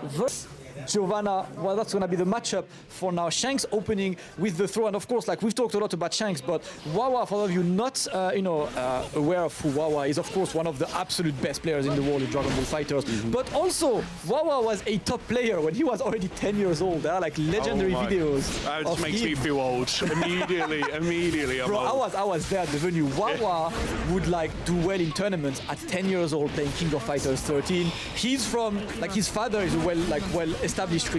versus Giovanna. Well, that's going to be the matchup for now. Shanks opening with the throw, and of course, like we've talked a lot about Shanks, but WAWA, for those of you not aware of who WAWA is, of course, one of the absolute best players in the world in Dragon Ball Fighters. But also, WAWA was a top player when he was already 10 years old. There are like legendary videos. That just makes me feel old. Immediately. Bro, I was there at the venue. WAWA would like do well in tournaments at 10 years old playing King of Fighters 13. He's from, like, his father is a well-established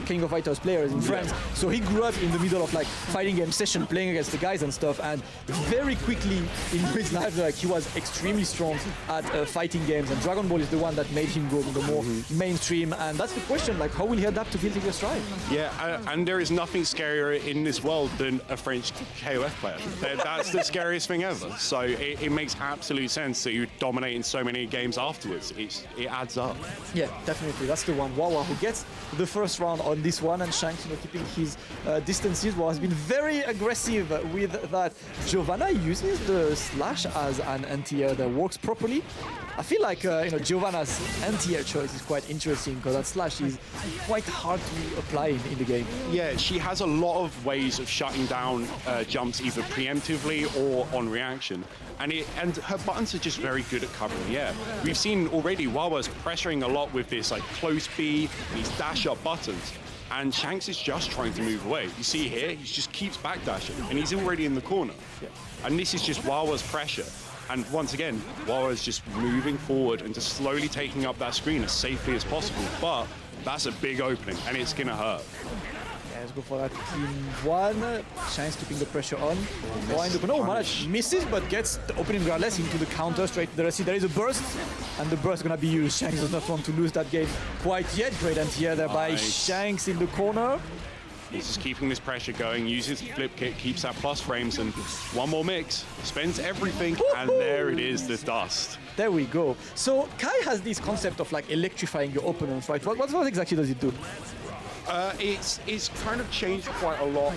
King of Fighters players in France. So he grew up in the middle of like fighting game session, playing against the guys and stuff. And very quickly in his life, like he was extremely strong at fighting games. And Dragon Ball is the one that made him go the more mainstream. And that's the question, like how will he adapt to Guilty Gear Strive? Yeah, and there is nothing scarier in this world than a French KOF player. That's the scariest thing ever. So it makes absolute sense that you dominate in so many games afterwards. It adds up. Yeah, definitely. That's the one. WAWA who gets the first round on this one, and Shanks, keeping his distances, has been very aggressive with that. Giovanna uses the slash as an anti-air that works properly. I feel like Giovanna's anti-air choice is quite interesting because that slash is quite hard to apply in the game. Yeah, she has a lot of ways of shutting down jumps either preemptively or on reaction. And her buttons are just very good at covering the air. We've seen already WAWA's pressuring a lot with this like close B, these dash up buttons. And Shanks is just trying to move away. You see here, he just keeps backdashing and he's already in the corner. Yeah. And this is just WAWA's pressure. And once again, WAWA is just moving forward and just slowly taking up that screen as safely as possible. But that's a big opening and it's gonna hurt. Let's go for that clean one. Shanks keeping the pressure on. Manage misses, but gets the opening regardless into the counter straight to the receipt. There is a burst, and the burst is gonna be used. Shanks does not want to lose that game quite yet. Great anti-air there by Shanks in the corner. He's just keeping this pressure going, uses flip kick, keeps that plus frames, and one more mix, spends everything, and there it is, the dust. There we go. So Kai has this concept of like electrifying your opponents, right? What exactly does it do? It's kind of changed quite a lot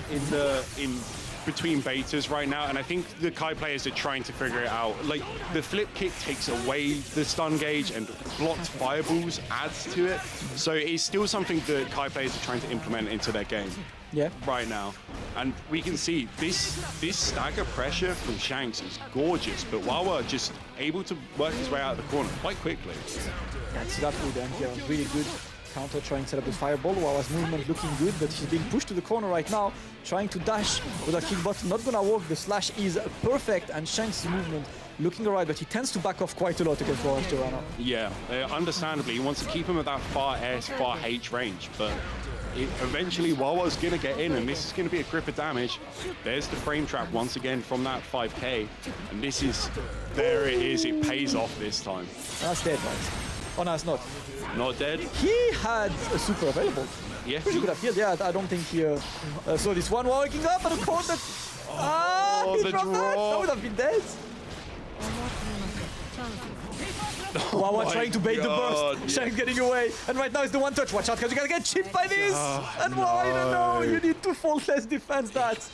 in between betas right now, and I think the Kai players are trying to figure it out. Like the flip kick takes away the stun gauge and blocked fireballs adds to it. So it's still something that Kai players are trying to implement into their game. Yeah. Right now. And we can see this stagger pressure from Shanks is gorgeous, but WAWA just able to work his way out of the corner quite quickly. Yeah, see that move here, really good. Counter trying to set up the fireball. WAWA's movement looking good, but he's being pushed to the corner right now, trying to dash with a kick button. Not gonna work. The slash is perfect, and Shanks' movement looking alright, but he tends to back off quite a lot against WAWA's Giovanna. Yeah, understandably, he wants to keep him at that far S, far H range, but eventually WAWA's gonna get in, and this is gonna be a grip of damage. There's the frame trap once again from that 5K, and this is, there it is, it pays off this time. That's dead, right? Oh no, it's not. Not dead. He had a super available. Yeah. Pretty good appeal. Yeah, I don't think he saw this one walking up and the corner. He dropped that. That would have been dead. WAWA trying to bait the burst. Shanks getting away. And right now it's the one touch. Watch out, because you're going to get chipped by this. And WAWA, I don't know. You need to faultless defense that.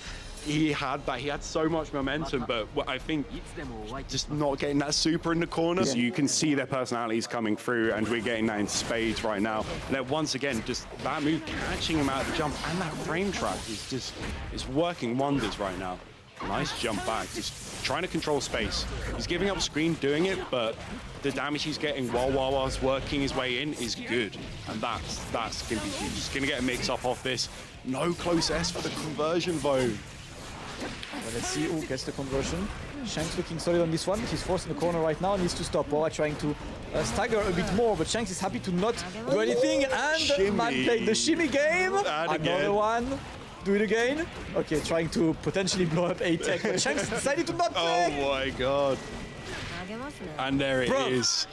He had that. He had so much momentum, but I think just not getting that super in the corner. So you can see their personalities coming through, and we're getting that in spades right now. And then once again, just that move catching him out of the jump, and that frame trap is working wonders right now. Nice jump back, just trying to control space. He's giving up screen doing it, but the damage he's getting while WAWA's working his way in is good. And that's going to be huge. He's going to get a mix-up off this. No close S for the conversion, though. Well, let's see who gets the conversion. Shanks looking solid on this one. He's forced in the corner right now, needs to stop. WAWA trying to stagger a bit more, but Shanks is happy to not do anything. And man played the shimmy game. Another one. Do it again. Okay, trying to potentially blow up a tech, but Shanks decided to not play. Oh my god. And there it is.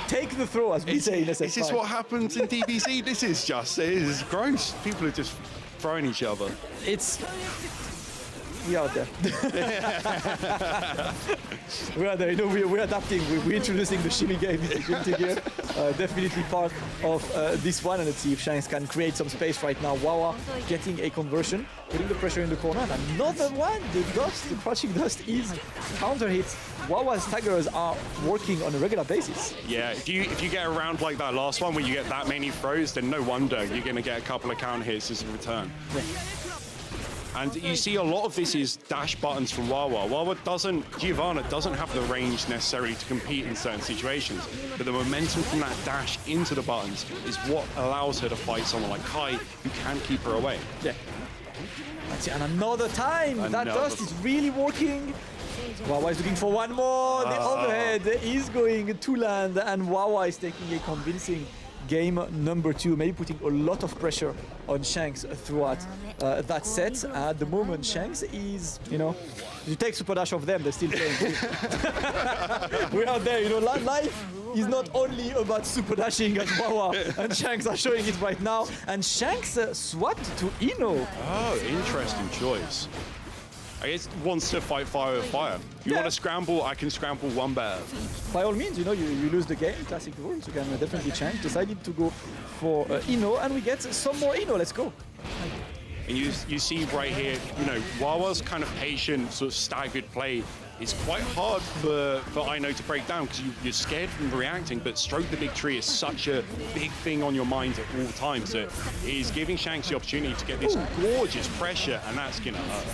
Take the throw, as we say in SS5. This is what happens in DBZ. This is gross. People are just throwing each other. It's we are there. We are there. You know, we're adapting. We're introducing the shimmy game into here. Definitely part of this one. And let's see if Shanks can create some space right now. WAWA getting a conversion, putting the pressure in the corner. And another one. The dust, the crouching dust is counter hits. WAWA's taggers are working on a regular basis. Yeah, if you get around like that last one where you get that many throws, then no wonder you're going to get a couple of counter hits as a return. Yeah. And you see a lot of this is dash buttons from WAWA. Giovanna doesn't have the range necessarily to compete in certain situations, but the momentum from that dash into the buttons is what allows her to fight someone like Kai, who can keep her away. Yeah. That's it. And another time, that dust is really working. WAWA is looking for one more. The overhead is going to land, and WAWA is taking a convincing game number 2, maybe putting a lot of pressure on Shanks throughout that set. At the moment, Shanks is, you know, you take Super Dash off them, they're still playing. We are there, you know, life is not only about Super Dashing as WAWA, and Shanks are showing it right now. And Shanks swapped to Ino. Oh, interesting choice. I guess wants to fight fire with fire. You want to scramble, I can scramble one better. By all means, you know, you lose the game, classic rules, you can definitely change. Decided to go for Ino, and we get some more Ino, let's go. And you see right here, you know, WAWA's kind of patient, sort of staggered play is quite hard for Ino to break down because you're scared from reacting, but Stroke the Big Tree is such a big thing on your mind at all times that it is giving Shanks the opportunity to get this gorgeous pressure, and that's going to hurt.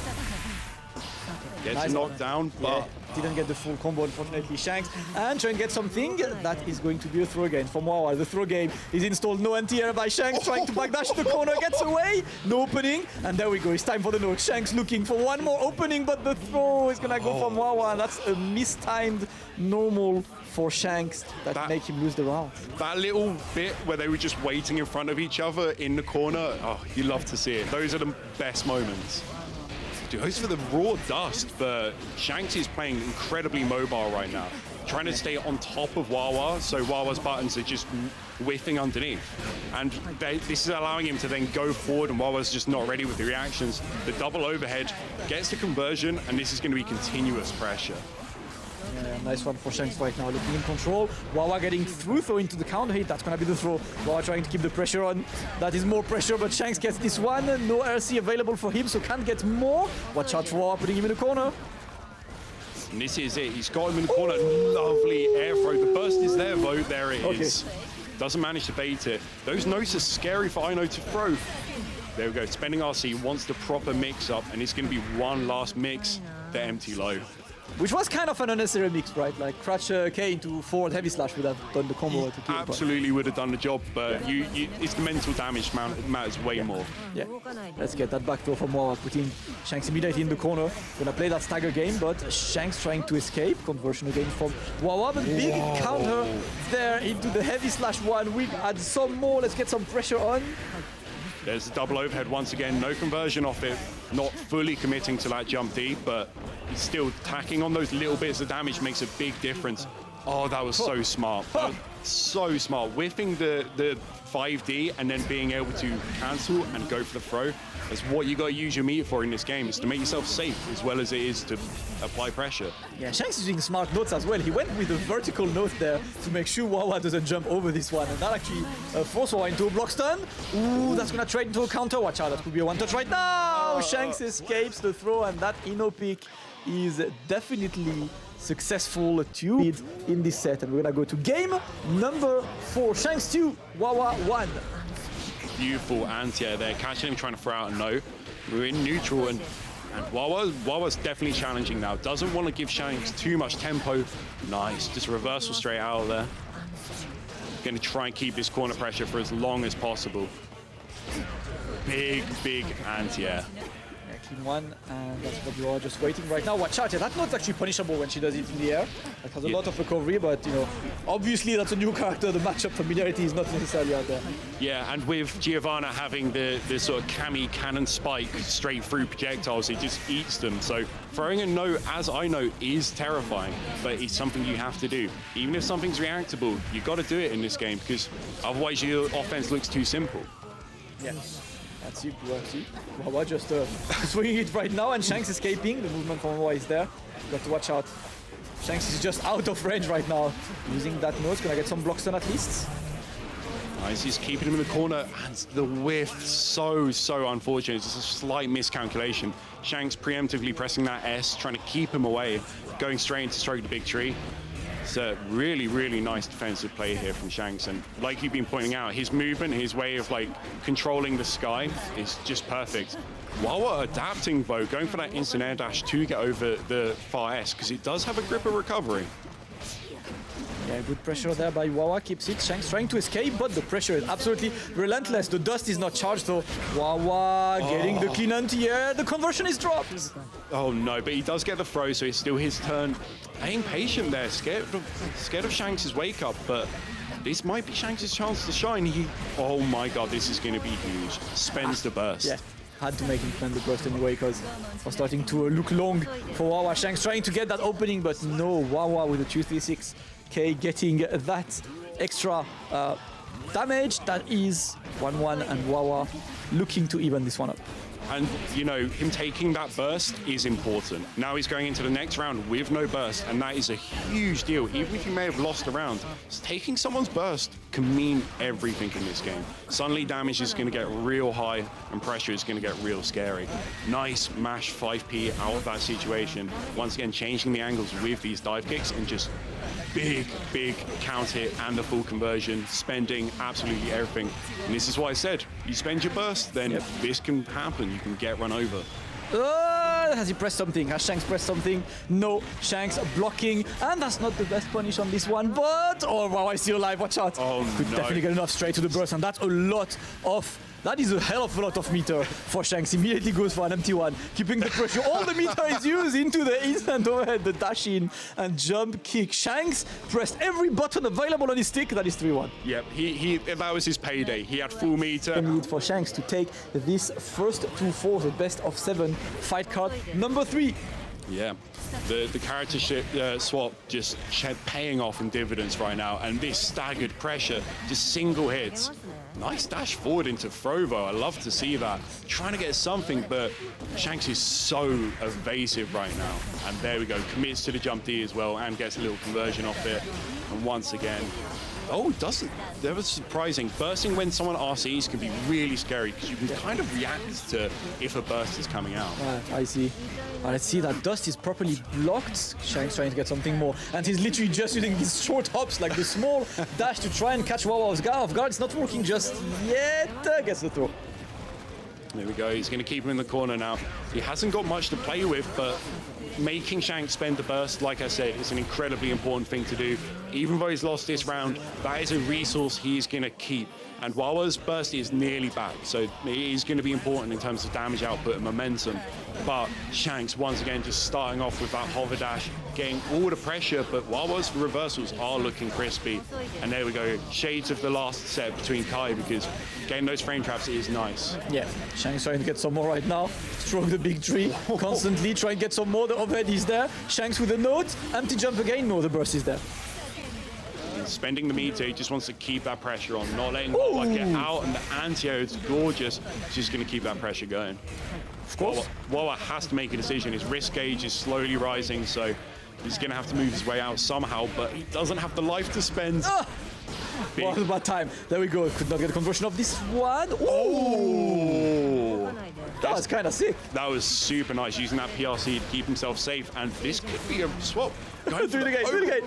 Gets nice knocked down, but didn't get the full combo, unfortunately, Shanks. And trying to get something that is going to be a throw again from WAWA. The throw game is installed. No anti-air by Shanks, trying to backdash the corner, gets away. No opening, and there we go. It's time for the no. Shanks looking for one more opening, but the throw is gonna go from WAWA, and that's a mistimed normal for Shanks that make him lose the round. That little bit where they were just waiting in front of each other in the corner, oh, you love to see it. Those are the best moments. Goes for the raw dust, but Shanks is playing incredibly mobile right now, trying to stay on top of WAWA, so WAWA's buttons are just whiffing underneath. And this is allowing him to then go forward, and WAWA's just not ready with the reactions. The double overhead gets the conversion, and this is going to be continuous pressure. Yeah, nice one for Shanks right now, looking in control. WAWA getting throw into the counter hit, that's gonna be the throw. WAWA trying to keep the pressure on. That is more pressure, but Shanks gets this one. No RC available for him, so can't get more. Watch out for WAWA putting him in the corner. And this is it, he's got him in the corner. Lovely air throw. The burst is there, though. There it is. Doesn't manage to bait it. Those notes are scary for Ino to throw. There we go, spending RC, wants the proper mix up, and it's gonna be one last mix, the empty low. Which was kind of an unnecessary mix, right? Like Crouch K into forward heavy slash would have done the combo to kill. Absolutely would have done the job, but it's the mental damage matters way more. Yeah, let's get that back throw from WAWA, putting Shanks immediately in the corner. Gonna play that stagger game, but Shanks trying to escape. Conversion again from WAWA, but big counter there into the heavy slash one. We add some more, let's get some pressure on. There's the double overhead once again, no conversion off it, not fully committing to that jump D, but it's still tacking on those little bits of damage makes a big difference. Oh, that was so smart. So smart. Whiffing the 5D and then being able to cancel and go for the throw. That's what you got to use your meter for in this game, is to make yourself safe as well as it is to apply pressure. Yeah, Shanks is using smart notes as well. He went with a vertical note there to make sure WAWA doesn't jump over this one, and that actually forced WAWA into a block stun. Ooh, that's gonna trade into a counter. Watch out, that could be a one touch right now. Shanks escapes the throw, and that Ino pick is definitely successful to lead in this set. And we're gonna go to game number 4. Shanks 2, WAWA 1. Beautiful anti-air there, catching him trying to throw out a no. We're in neutral, and WAWA's definitely challenging now. Doesn't want to give Shanks too much tempo. Nice, just a reversal straight out of there. Going to try and keep this corner pressure for as long as possible. Big anti-air. In one, and that's what you are just waiting right now. Watch out, that note's actually punishable when she does it in the air. That has a lot of recovery, but you know, obviously that's a new character. The matchup familiarity is not necessarily out there. Yeah, and with Giovanna having the sort of Kami cannon spike straight through projectiles, it just eats them. So throwing a note, as I know, is terrifying, but it's something you have to do. Even if something's reactable, you've got to do it in this game, because otherwise your offense looks too simple. Yeah. That's it, WAWA just swinging it right now, and Shanks escaping. The movement from WAWA is there. You got to watch out. Shanks is just out of range right now. Using that nose, gonna get some block stun at least. Nice, he's keeping him in the corner, and the whiff, so unfortunate. It's a slight miscalculation. Shanks preemptively pressing that S, trying to keep him away, going straight into stroke the big tree. It's a really nice defensive play here from Shanks, and like you've been pointing out, his movement, his way of like controlling the sky is just perfect. WAWA adapting though, going for that instant air dash to get over the far S, because it does have a grip of recovery. Yeah, good pressure there by WAWA, keeps it. Shanks trying to escape, but the pressure is absolutely relentless. The dust is not charged, so WAWA getting the clean anti-air. The conversion is dropped. Oh no, but he does get the throw, so it's still his turn. Playing patient there, scared of Shanks' wake up, but this might be Shanks' chance to shine. Oh my god, this is going to be huge. Spends the burst. Yeah, had to make him spend the burst anyway, because was starting to look long for WAWA. Shanks trying to get that opening, but no, WAWA with a 236k getting that extra damage. That is 1-1, and WAWA looking to even this one up. And, you know, him taking that burst is important. Now he's going into the next round with no burst, and that is a huge deal. Even if you may have lost a round, taking someone's burst can mean everything in this game. Suddenly damage is going to get real high, and pressure is going to get real scary. Nice mash 5p out of that situation. Once again, changing the angles with these dive kicks, and just big count hit and the full conversion, spending absolutely everything. And this is why I said, you spend your burst, then this can happen. You can get run over. Has he pressed something? Has Shanks pressed something? No, Shanks blocking, and that's not the best punish on this one, but oh wow, I still alive, watch out. Oh, could definitely get enough straight to the burst, and that's a lot of, that is a hell of a lot of meter for Shanks. Immediately goes for an empty one, keeping the pressure. All the meter is used into the instant overhead, the dash in and jump kick. Shanks pressed every button available on his stick. That is 3-1. Yep, that was his payday. He had full meter. The need for Shanks to take this first 2-4, the best of 7 fight card number 3. Yeah, the character swap just paying off in dividends right now, and this staggered pressure, just single hits. Nice dash forward into Frovo. I love to see that. Trying to get something, but Shanks is so evasive right now. And there we go, commits to the jump D as well, and gets a little conversion off it. And once again, oh, doesn't. That was surprising. Bursting when someone RCs can be really scary, because you can kind of react to if a burst is coming out. I see. Let's see, that dust is properly blocked. Shanks trying to get something more, and he's literally just using these short hops, like the small dash, to try and catch WAWA off guard. It's not working just yet. Gets the throw. There we go. He's going to keep him in the corner now. He hasn't got much to play with, but making Shanks spend the burst, like I said, is an incredibly important thing to do. Even though he's lost this round, that is a resource he's going to keep. And WAWA's burst is nearly back, so it is going to be important in terms of damage output and momentum. But Shanks, once again, just starting off with that hover dash, getting all the pressure, but WAWA's reversals are looking crispy. And there we go, shades of the last set between Kai, because getting those frame traps is nice. Yeah, Shanks trying to get some more right now. Stroke the big tree, constantly trying to get some more. The overhead is there. Shanks with a note, empty jump again. No, the burst is there. Spending the meter, he just wants to keep that pressure on, not letting WAWA get out, and the anti-air is gorgeous. It's just going to keep that pressure going. Of course. WAWA has to make a decision. His risk gauge is slowly rising, so he's going to have to move his way out somehow, but he doesn't have the life to spend. What about time? There we go. Could not get a conversion of this one. Oh! That was kind of sick. That was super nice, using that PRC to keep himself safe, and this could be a swap. Do it again.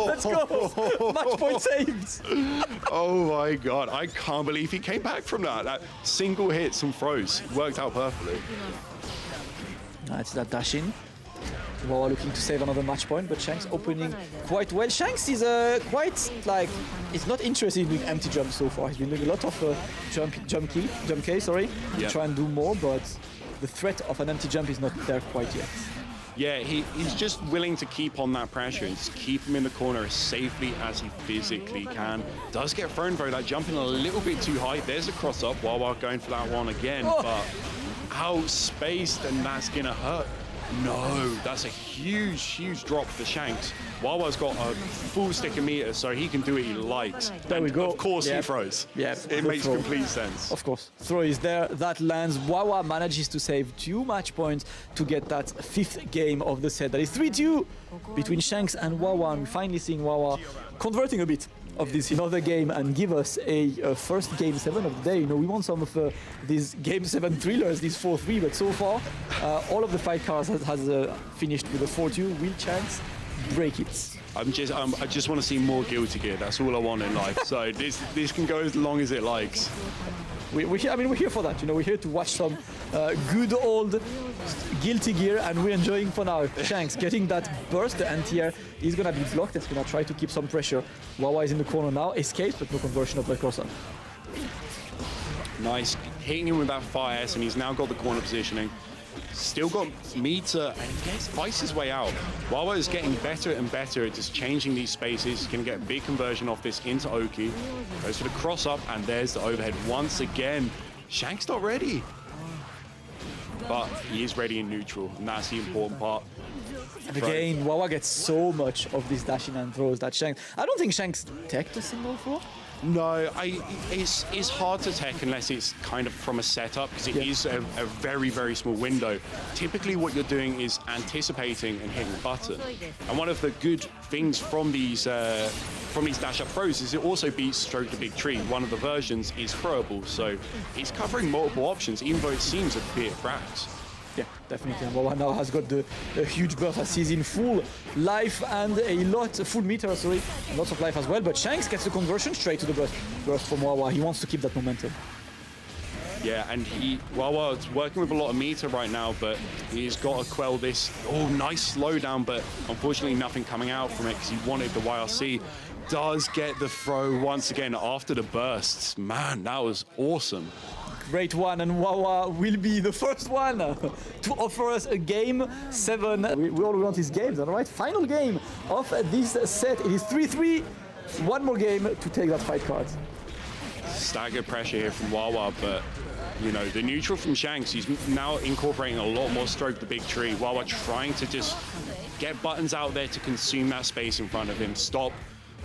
Let's go. Match point saved. Oh my god, I can't believe he came back from that. That single hit, some throws, worked out perfectly. That's that dash in. WAWA looking to save another match point, but Shanks opening quite well. Shanks is quite like, he's not interested in doing empty jumps so far. He's been doing a lot of jump K, sorry, to try and do more, but the threat of an empty jump is not there quite yet. Yeah, he's just willing to keep on that pressure and just keep him in the corner as safely as he physically can. Does get thrown though, that jumping a little bit too high. There's a cross up, WAWA going for that one again, but outspaced, and that's gonna hurt. No, that's a huge, huge drop for Shanks. Wawa's got a full stick of meter, so he can do what he likes. There we go. Of course Yep. he throws. Yeah, It makes complete sense. Of course. Throw is there. That lands. WAWA manages to save 2 match points to get that 5th game of the set. That is 3-2 between Shanks and WAWA. And we're finally seeing WAWA converting a bit of this in other game and give us a first game 7 of the day. You know, we want some of these game 7 thrillers, these 4-3, but so far all of the fight cards has finished with a 4-2. Will Shanks break it? I just want to see more Guilty Gear. That's all I want in life. So this can go as long as it likes. We're here for that. You know, we're here to watch some good old Guilty Gear, and we're enjoying for now. Shanks getting that burst. The anti-air is gonna be blocked. It's gonna try to keep some pressure. WAWA is in the corner now. Escapes, but no conversion of the crosser. Nice, hitting him with that fire S, and he's now got the corner positioning. Still got meter, and he fights his way out. WAWA is getting better and better at just changing these spaces. He's going to get a big conversion off this into Oki. Goes for the cross up, and there's the overhead once again. Shanks not ready. But he is ready in neutral, and that's the important part. And again, WAWA gets so much of these dashing and throws that Shanks. I don't think Shanks teched a single throw. No, it's hard to tech unless it's kind of from a setup, because it is a very, very small window. Typically what you're doing is anticipating and hitting the button. And one of the good things from these dash up throws is it also beats Stroke the Big Tree. One of the versions is throwable, so it's covering multiple options, even though it seems a bit cracked. Yeah, definitely. And WAWA now has got the huge buff as he's in full life and full meter, sorry, and lots of life as well. But Shanks gets the conversion straight to the burst from WAWA. He wants to keep that momentum. Yeah, and WAWA's working with a lot of meter right now, but he's got to quell this. Oh, nice slowdown, but unfortunately nothing coming out from it because he wanted the YRC. Does get the throw once again after the bursts. Man, that was awesome. Great one, and WAWA will be the first one to offer us a game 7. We all want is games, all right? Final game of this set. It is 3-3. One more game to take that fight card. Staggered pressure here from WAWA, but you know, the neutral from Shanks, he's now incorporating a lot more Stroke the Big Tree. WAWA trying to just get buttons out there to consume that space in front of him, stop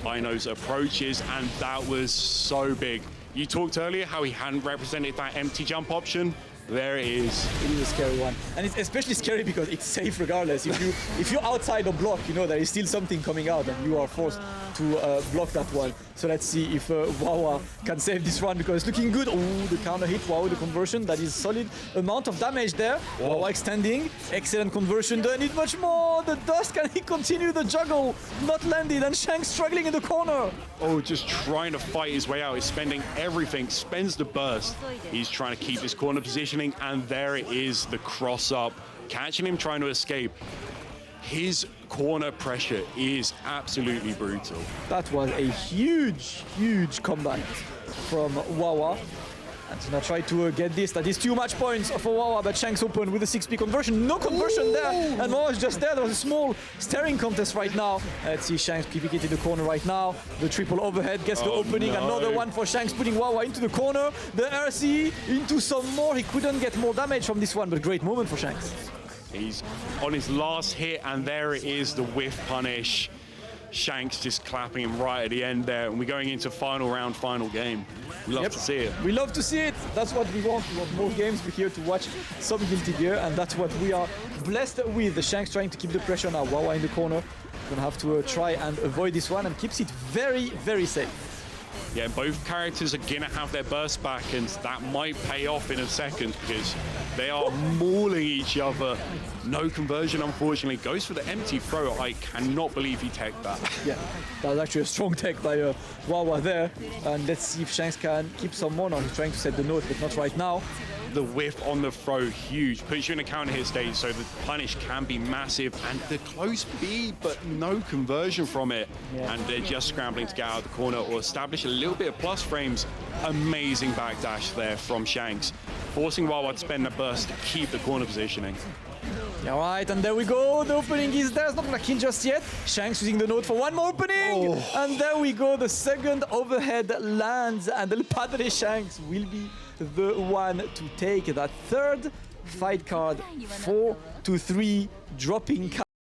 Ino's approaches, and that was so big. You talked earlier how he hadn't represented that empty jump option. There it is. It is a scary one, and it's especially scary because it's safe regardless. If you're outside a block, you know there is still something coming out, and you are forced to block that one. So let's see if WAWA can save this one because it's looking good. Oh, the counter hit, WAWA, the conversion. That is solid amount of damage there. WAWA extending, excellent conversion. Don't need much more. The dust, can he continue the juggle? Not landed, and Shanks struggling in the corner. Oh, just trying to fight his way out. He's spending everything, spends the burst. He's trying to keep his corner positioning, and there it is, the cross up, catching him trying to escape. His corner pressure is absolutely brutal. That was a huge, huge comeback from WAWA. And so now try to get this. That is 2 match points for WAWA, but Shanks open with a 6P conversion. No conversion there, and WAWA is just there. There was a small staring contest right now. Let's see Shanks keeping it in the corner right now. The triple overhead gets the opening. No. Another one for Shanks, putting WAWA into the corner. The RC into some more. He couldn't get more damage from this one, but great moment for Shanks. He's on his last hit, and there it is, the whiff punish. Shanks just clapping him right at the end there, and we're going into final round, final game. We love to see it. We love to see it. That's what we want. We want more games. We're here to watch some Guilty Gear, and that's what we are blessed with. The Shanks trying to keep the pressure now. WAWA in the corner. Gonna have to try and avoid this one, and keeps it very, very safe. Yeah, both characters are gonna have their burst back, and that might pay off in a second because they are mauling each other. No conversion, unfortunately. Goes for the empty throw. I cannot believe he teched that. Yeah, that was actually a strong tech by WAWA there. And let's see if Shanks can keep some more. Now he's trying to set the note, but not right now. The whiff on the throw, huge. Puts you in a counter hit stage, so the punish can be massive. And the close B, but no conversion from it. Yeah. And they're just scrambling to get out of the corner or establish a little bit of plus frames. Amazing backdash there from Shanks, forcing WAWA to spend a burst to keep the corner positioning. All right, and there we go. The opening is there. It's not gonna kill just yet. Shanks using the note for one more opening. And there we go. The second overhead lands, and El Padre Shanks will be the one to take that third fight card 4 to 3, dropping card.